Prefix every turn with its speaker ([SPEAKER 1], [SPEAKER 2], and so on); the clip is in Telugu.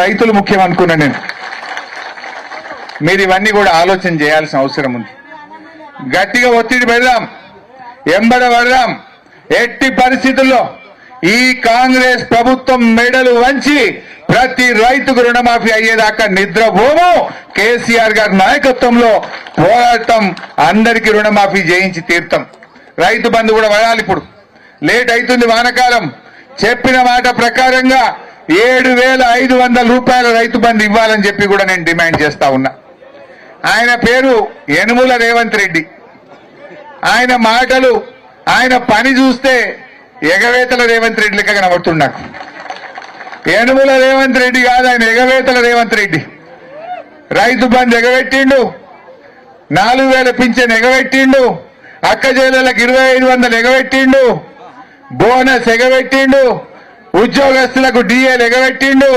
[SPEAKER 1] రైతులు ముఖ్యం అనుకున్నా నేను. మీరు ఇవన్నీ కూడా ఆలోచన చేయాల్సిన అవసరం ఉంది. గట్టిగా ఒత్తిడి పెడదాం, ఎంబడ పడదాం. ఎట్టి పరిస్థితుల్లో ఈ కాంగ్రెస్ ప్రభుత్వం మెడలు వంచి ప్రతి రైతుకు రుణమాఫీ అయ్యేదాకా నిద్రపోము. కేసీఆర్ గారి నాయకత్వంలో పోరాటం, అందరికీ రుణమాఫీ చేయించి తీర్థం. రైతు బంధు కూడా పడాలి. ఇప్పుడు లేట్ అవుతుంది, వానకాలం. చెప్పిన మాట ప్రకారంగా 7,500 రూపాయల రైతు బంధు ఇవ్వాలని చెప్పి కూడా నేను డిమాండ్ చేస్తా ఉన్నా. ఆయన పేరు యనుమల రేవంత్ రెడ్డి. ఆయన మాటలు, ఆయన పని చూస్తే ఎగవేతల రేవంత్ రెడ్డి లెక్క కనబడుతున్నాడు. యనుమల రేవంత్ రెడ్డి కాదు, ఆయన ఎగవేతల రేవంత్ రెడ్డి. రైతు బంధు ఎగబెట్టిండు, 4,000 పింఛన్ ఎగబెట్టిండు, అక్క చెల్లెలకు 2,500 ఎగబెట్టిండు, బోనస్ ఎగబెట్టిండు, ఉద్యోగస్తులకు డిఏలు ఎగబెట్టిండు,